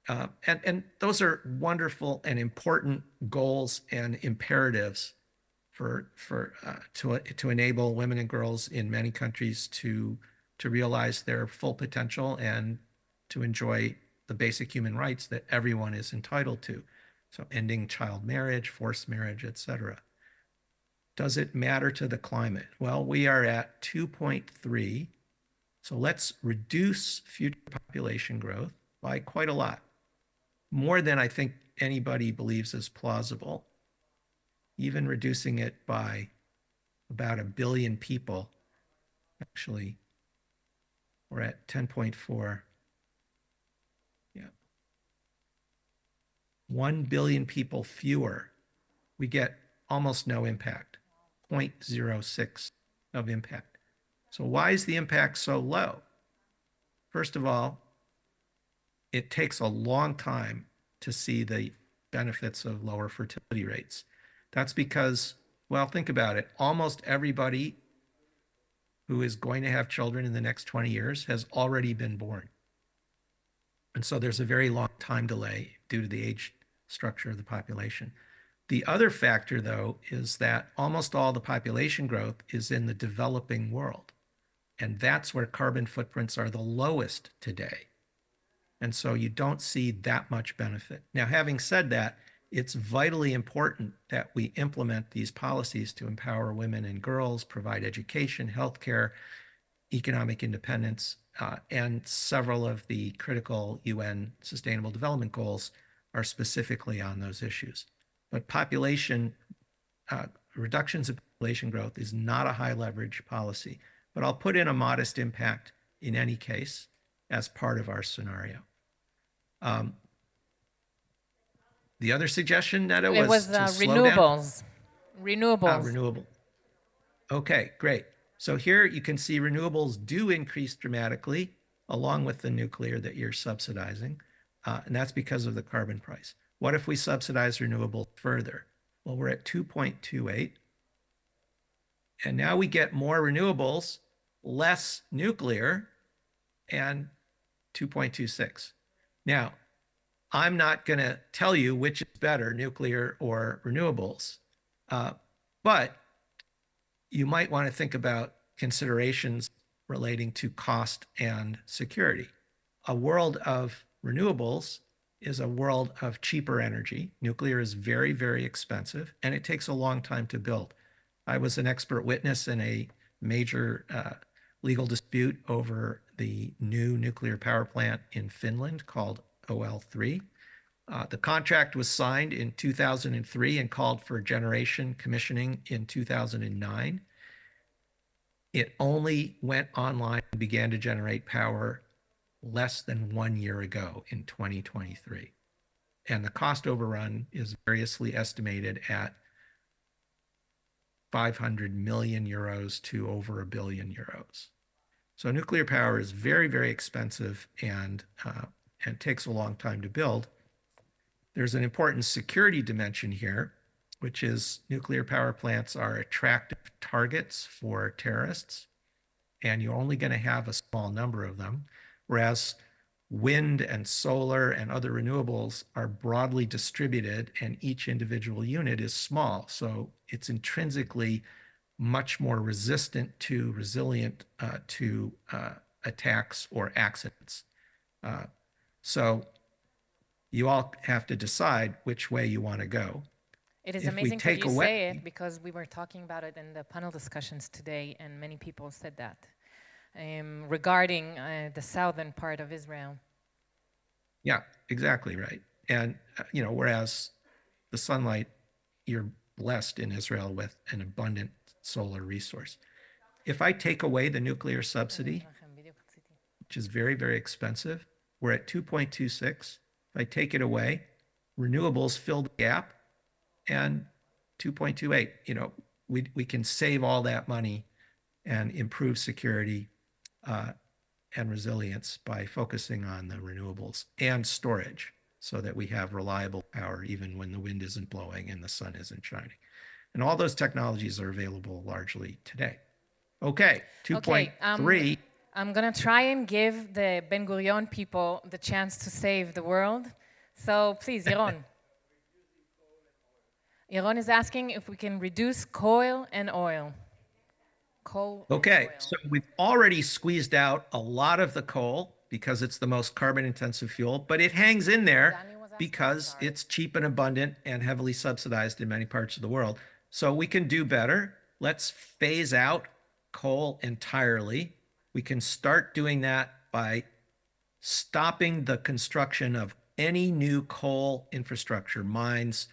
and those are wonderful and important goals and imperatives to enable women and girls in many countries to realize their full potential and to enjoy the basic human rights that everyone is entitled to. So ending child marriage, forced marriage, etc. Does it matter to the climate? Well, we are at 2.3. So let's reduce future population growth by quite a lot. More than I think anybody believes is plausible. Even reducing it by about 1 billion people, actually, we're at 10.4. Yeah. 1 billion people fewer, we get almost no impact, 0.06 of impact. So why is the impact so low? First of all, it takes a long time to see the benefits of lower fertility rates. That's because, well, think about it. Almost everybody who is going to have children in the next 20 years has already been born. And so there's a very long time delay due to the age structure of the population. The other factor, though, is that almost all the population growth is in the developing world. And that's where carbon footprints are the lowest today. And so you don't see that much benefit. Now, having said that, it's vitally important that we implement these policies to empower women and girls, provide education, healthcare, economic independence, and several of the critical UN Sustainable Development Goals are specifically on those issues. But population, reductions of population growth is not a high leverage policy, but I'll put in a modest impact in any case as part of our scenario. The other suggestion, Netta, was to slow down. Renewables. Renewable. Okay, great. So here you can see renewables do increase dramatically along with the nuclear that you're subsidizing. And that's because of the carbon price. What if we subsidize renewables further? Well, we're at 2.28. And now we get more renewables, less nuclear, and 2.26. Now, I'm not going to tell you which is better, nuclear or renewables. But you might want to think about considerations relating to cost and security. A world of renewables is a world of cheaper energy. Nuclear is very, very expensive, and it takes a long time to build. I was an expert witness in a major legal dispute over the new nuclear power plant in Finland called OL3. The contract was signed in 2003 and called for generation commissioning in 2009. It only went online and began to generate power less than 1 year ago in 2023. And the cost overrun is variously estimated at 500 million euros to over €1 billion. So nuclear power is very, very expensive and takes a long time to build. There's an important security dimension here, which is nuclear power plants are attractive targets for terrorists, and you're only going to have a small number of them, whereas wind and solar and other renewables are broadly distributed and each individual unit is small. So it's intrinsically much more resilient to attacks or accidents. So you all have to decide which way you want to go. It is amazing that you say it, because we were talking about it in the panel discussions today, and many people said that regarding the southern part of Israel. Yeah, exactly right. And, whereas the sunlight, you're blessed in Israel with an abundant solar resource. If I take away the nuclear subsidy, which is very, very expensive, we're at 2.26. If I take it away, renewables fill the gap, and 2.28, we can save all that money and improve security and resilience by focusing on the renewables and storage so that we have reliable power even when the wind isn't blowing and the sun isn't shining. And all those technologies are available largely today. Okay, 2.3. I'm going to try and give the Ben Gurion people the chance to save the world. So please, Yaron. Yaron is asking if we can reduce coal and oil. Okay, so we've already squeezed out a lot of the coal because it's the most carbon intensive fuel, but it hangs in there because it's cheap and abundant and heavily subsidized in many parts of the world. So we can do better. Let's phase out coal entirely. We can start doing that by stopping the construction of any new coal infrastructure, mines,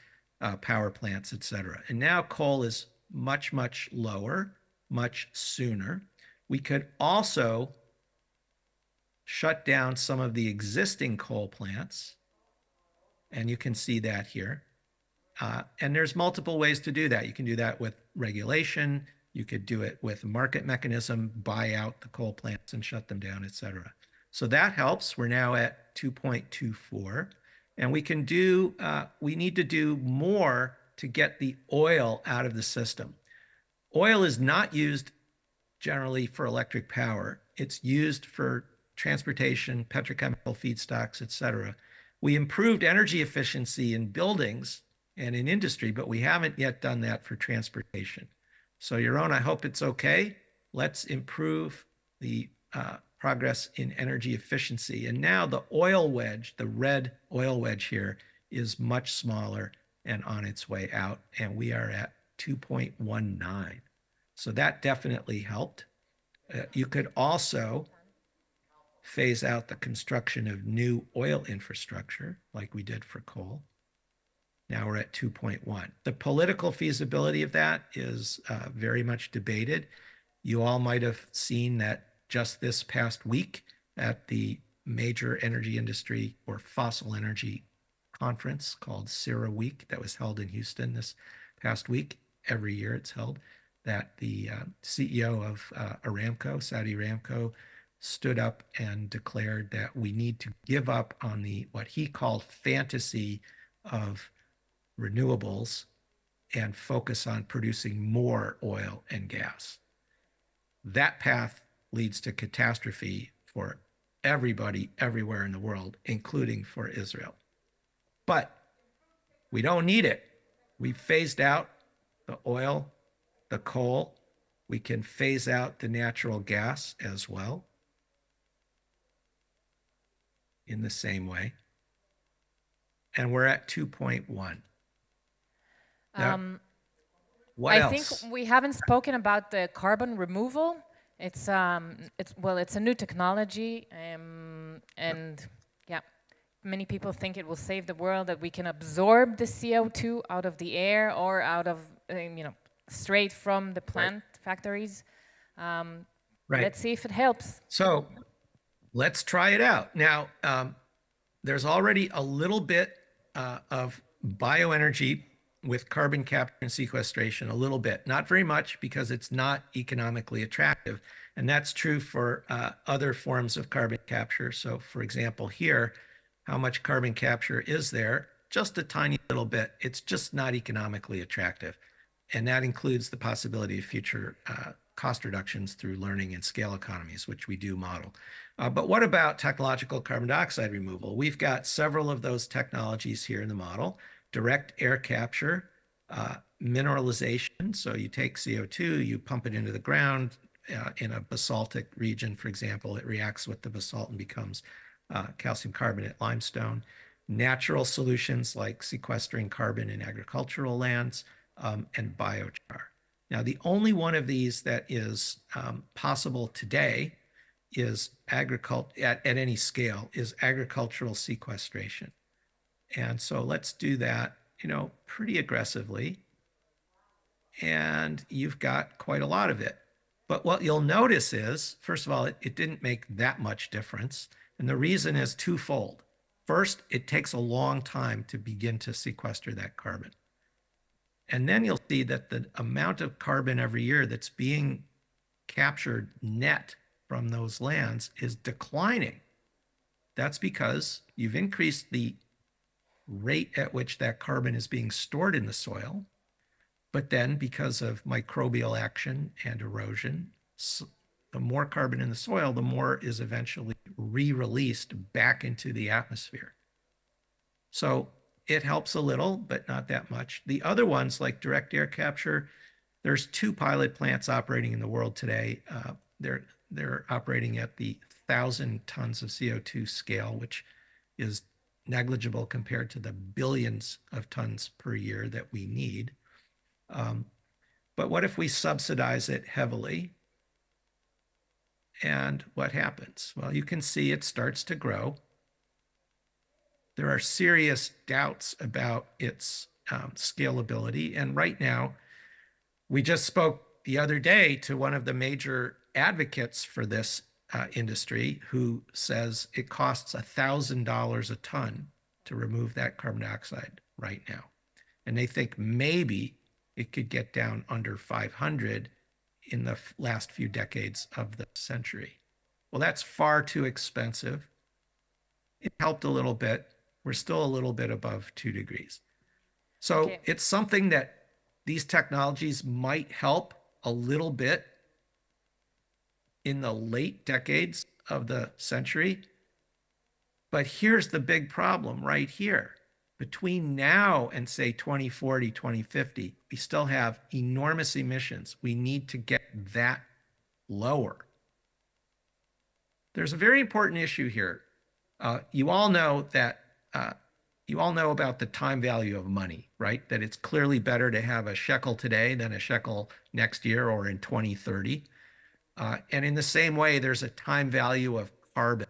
power plants, etc. And now coal is much, much lower, much sooner. We could also shut down some of the existing coal plants, and you can see that here. And there's multiple ways to do that. You can do that with regulation. You could do it with a market mechanism, buy out the coal plants and shut them down, etc. So that helps. We're now at 2.24. And we need to do more to get the oil out of the system. Oil is not used generally for electric power. It's used for transportation, petrochemical feedstocks, etc. We improved energy efficiency in buildings and in industry, but we haven't yet done that for transportation. So Yaron, I hope it's okay. Let's improve the progress in energy efficiency. And now the oil wedge, the red oil wedge here, is much smaller and on its way out. And we are at 2.19. So that definitely helped. You could also phase out the construction of new oil infrastructure like we did for coal. Now we're at 2.1. The political feasibility of that is very much debated. You all might have seen that just this past week at the major energy industry or fossil energy conference called CIRA Week that was held in Houston this past week. Every year it's held, that the CEO of Aramco, Saudi Aramco, stood up and declared that we need to give up on what he called fantasy of renewables and focus on producing more oil and gas. That path leads to catastrophe for everybody everywhere in the world, including for Israel. But we don't need it. We phased out the oil, the coal. We can phase out the natural gas as well in the same way. And we're at 2.1. What else? think we haven't spoken about the carbon removal. It's a new technology, and yeah, many people think it will save the world, that we can absorb the CO2 out of the air or out of straight from the plant factories. Let's see if it helps. So let's try it out. Now, there's already a little bit of bioenergy with carbon capture and sequestration, a little bit, not very much, because it's not economically attractive. And that's true for other forms of carbon capture. So for example, here, how much carbon capture is there? Just a tiny little bit. It's just not economically attractive. And that includes the possibility of future cost reductions through learning and scale economies, which we do model. But what about technological carbon dioxide removal? We've got several of those technologies here in the model. Direct air capture, mineralization. So you take CO2, you pump it into the ground in a basaltic region, for example. It reacts with the basalt and becomes calcium carbonate limestone. Natural solutions like sequestering carbon in agricultural lands, and biochar. Now, the only one of these that is possible today is at any scale is agricultural sequestration. And so let's do that, pretty aggressively. And you've got quite a lot of it. But what you'll notice is, first of all, it didn't make that much difference. And the reason is twofold. First, it takes a long time to begin to sequester that carbon. And then you'll see that the amount of carbon every year that's being captured net from those lands is declining. That's because you've increased the rate at which that carbon is being stored in the soil. But then because of microbial action and erosion, the more carbon in the soil, the more is eventually re-released back into the atmosphere. So it helps a little, but not that much. The other ones, like direct air capture, there's 2 pilot plants operating in the world today. They're operating at the 1,000 tons of CO2 scale, which is negligible compared to the billions of tons per year that we need. But what if we subsidize it heavily? And what happens? Well, you can see it starts to grow. There are serious doubts about its scalability. And right now, we just spoke the other day to one of the major advocates for this industry, who says it costs $1,000 a ton to remove that carbon dioxide right now. And they think maybe it could get down under 500 in the last few decades of the century. Well, that's far too expensive. It helped a little bit. We're still a little bit above 2 degrees. So it's something that these technologies might help a little bit in the late decades of the century. But here's the big problem right here. Between now and say 2040, 2050, we still have enormous emissions. We need to get that lower. There's a very important issue here. You all know about the time value of money, right? That it's clearly better to have a shekel today than a shekel next year or in 2030. And in the same way, there's a time value of carbon.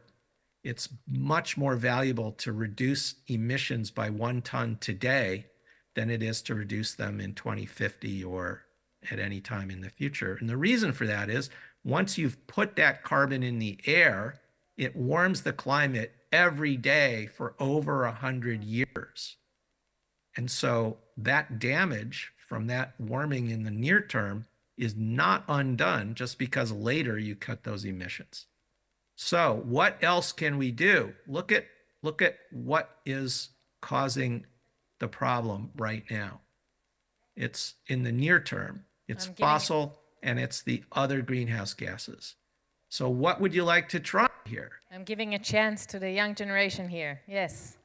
It's much more valuable to reduce emissions by 1 ton today than it is to reduce them in 2050 or at any time in the future. And the reason for that is once you've put that carbon in the air, it warms the climate every day for over 100 years. And so that damage from that warming in the near term is not undone just because later you cut those emissions. So what else can we do? Look at what is causing the problem right now. It's in the near term, it's fossil, and it's the other greenhouse gases. So what would you like to try here? I'm giving a chance to the young generation here. Yes.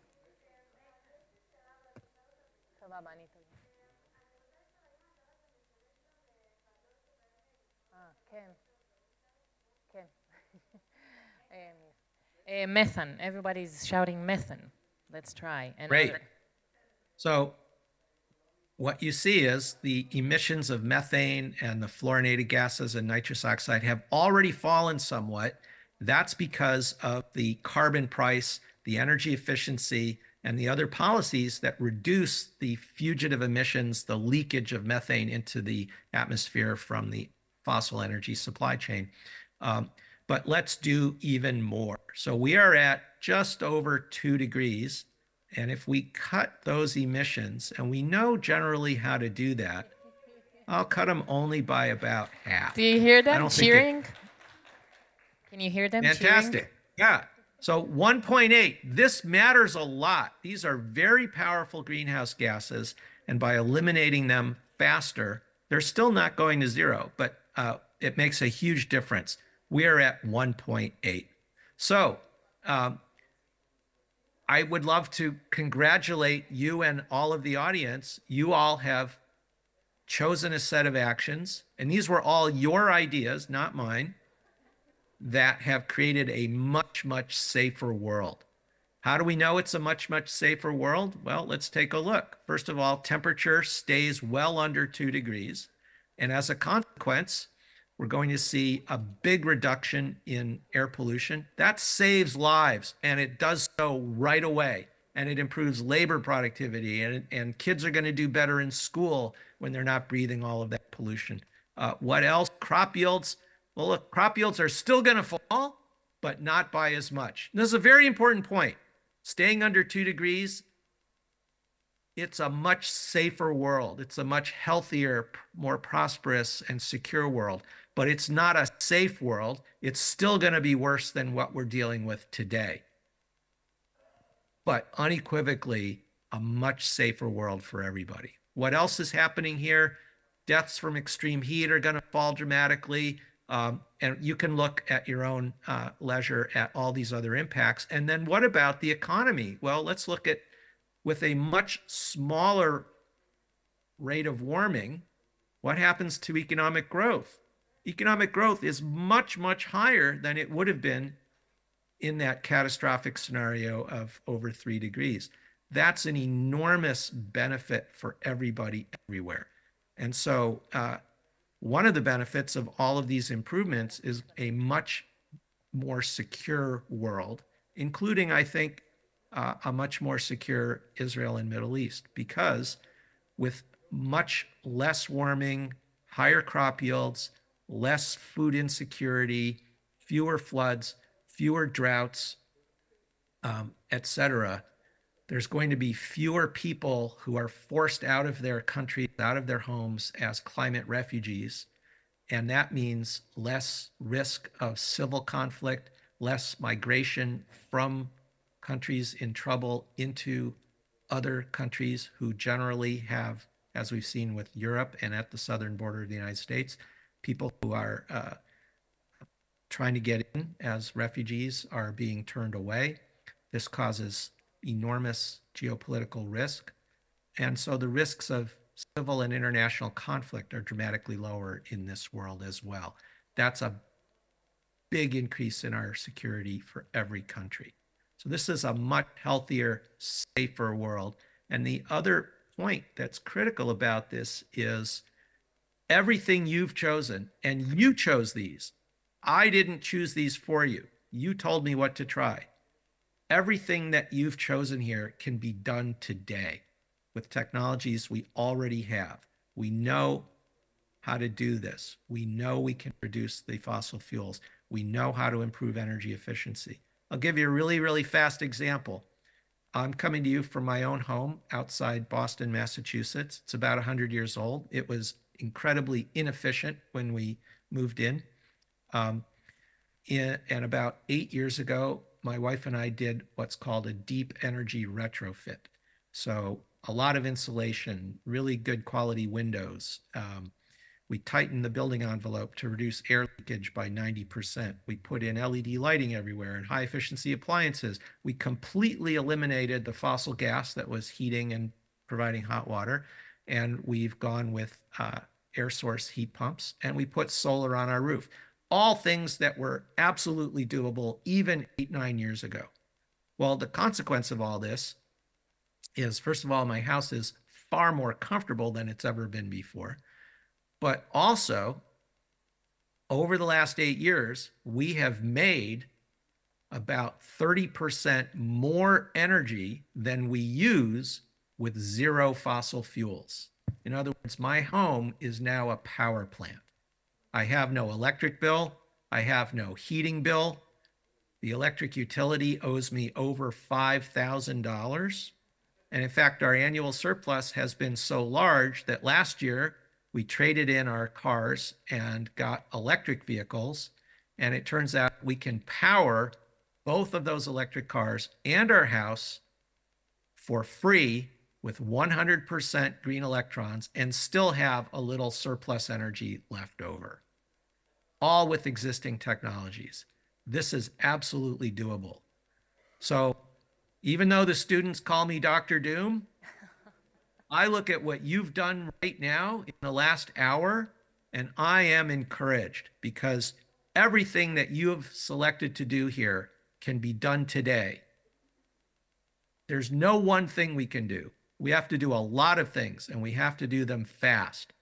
Methane. Everybody's shouting methane. Let's try. Great. So what you see is the emissions of methane and the fluorinated gases and nitrous oxide have already fallen somewhat. That's because of the carbon price, the energy efficiency, and the other policies that reduce the fugitive emissions, the leakage of methane into the atmosphere from the fossil energy supply chain. But let's do even more. So we are at just over 2 degrees. And if we cut those emissions, and we know generally how to do that, I'll cut them only by about half. Do you hear them cheering? Can you hear them Fantastic. cheering? Yeah. So 1.8, this matters a lot. These are very powerful greenhouse gases. And by eliminating them faster, they're still not going to zero, but it makes a huge difference. We are at 1.8. So I would love to congratulate you and all of the audience. You all have chosen a set of actions, and these were all your ideas, not mine, that have created a much, much safer world. How do we know it's a much, much safer world? Well, let's take a look. First of all, temperature stays well under 2 degrees. And as a consequence, we're going to see a big reduction in air pollution. That saves lives, and it does so right away. And it improves labor productivity, and kids are going to do better in school when they're not breathing all of that pollution. What else? Crop yields. Well, look, crop yields are still going to fall, but not by as much. And this is a very important point. Staying under 2 degrees, it's a much safer world. It's a much healthier, more prosperous, and secure world. But it's not a safe world. It's still going to be worse than what we're dealing with today. But unequivocally, a much safer world for everybody. What else is happening here? Deaths from extreme heat are going to fall dramatically. And you can look at your own leisure at all these other impacts. And then what about the economy? Well, let's look at, with a much smaller rate of warming, what happens to economic growth? Economic growth is much, much higher than it would have been in that catastrophic scenario of over 3 degrees. That's an enormous benefit for everybody everywhere. And so one of the benefits of all of these improvements is a much more secure world, including, I think, a much more secure Israel and Middle East, because with much less warming, higher crop yields, less food insecurity, fewer floods, fewer droughts, etc., there's going to be fewer people who are forced out of their countries, out of their homes as climate refugees. And that means less risk of civil conflict, less migration from countries in trouble into other countries who generally have, as we've seen with Europe and at the southern border of the United States, people who are trying to get in as refugees are being turned away. This causes enormous geopolitical risk. And so the risks of civil and international conflict are dramatically lower in this world as well. That's a big increase in our security for every country. So this is a much healthier, safer world. And the other point that's critical about this is everything you've chosen, and you chose these. I didn't choose these for you. You told me what to try. Everything that you've chosen here can be done today with technologies we already have. We know how to do this. We know we can reduce the fossil fuels. We know how to improve energy efficiency. I'll give you a really, really fast example. I'm coming to you from my own home outside Boston, Massachusetts. It's about 100 years old. It was incredibly inefficient when we moved in. And about 8 years ago, my wife and I did what's called a deep energy retrofit. So a lot of insulation, really good quality windows. We tightened the building envelope to reduce air leakage by 90%. We put in LED lighting everywhere and high efficiency appliances. We completely eliminated the fossil gas that was heating and providing hot water. And we've gone with air source heat pumps, and we put solar on our roof. all things that were absolutely doable even 8, 9 years ago. Well, the consequence of all this is, first of all, my house is far more comfortable than it's ever been before. But also, over the last 8 years, we have made about 30% more energy than we use with 0 fossil fuels. In other words, my home is now a power plant. I have no electric bill. I have no heating bill. The electric utility owes me over $5,000. And in fact, our annual surplus has been so large that last year we traded in our cars and got electric vehicles. And it turns out we can power both of those electric cars and our house for free with 100% green electrons and still have a little surplus energy left over, all with existing technologies. This is absolutely doable. So even though the students call me Dr. Doom, I look at what you've done right now in the last hour, and I am encouraged because everything that you have selected to do here can be done today. There's no one thing we can do. We have to do a lot of things, and we have to do them fast.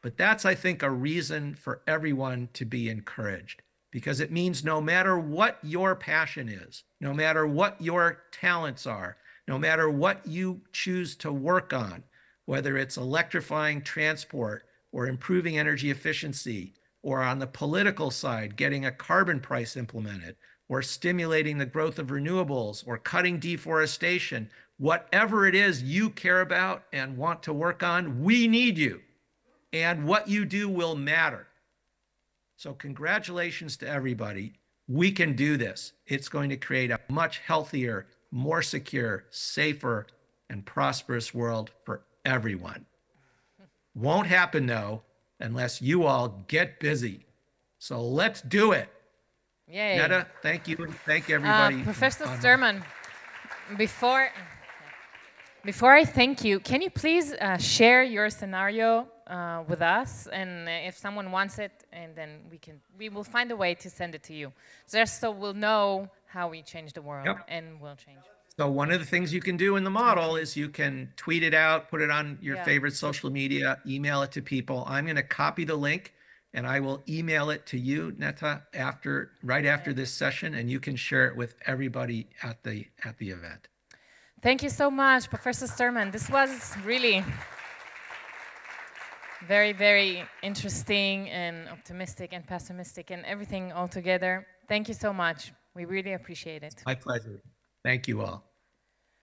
But that's, I think, a reason for everyone to be encouraged, because it means no matter what your passion is, no matter what your talents are, no matter what you choose to work on, whether it's electrifying transport or improving energy efficiency, or on the political side, getting a carbon price implemented, or stimulating the growth of renewables, or cutting deforestation, whatever it is you care about and want to work on, we need you. And what you do will matter. So congratulations to everybody. We can do this. It's going to create a much healthier, more secure, safer, and prosperous world for everyone. Won't happen, though, unless you all get busy. So let's do it. Yay. Netta, thank you, and thank everybody. Professor Sturman, before I thank you, can you please share your scenario with us? And if someone wants it, and then we will find a way to send it to you, just so we'll know how we change the world. Yep. And we'll change. So one of the things you can do in the model is you can tweet it out, put it on your favorite social media, email it to people. I'm going to copy the link, and I will email it to you, Netta, right after this session, and you can share it with everybody at the event. Thank you so much, Professor Sturman. This was really very, very interesting and optimistic and pessimistic and everything all together. Thank you so much. We really appreciate it. My pleasure. Thank you all.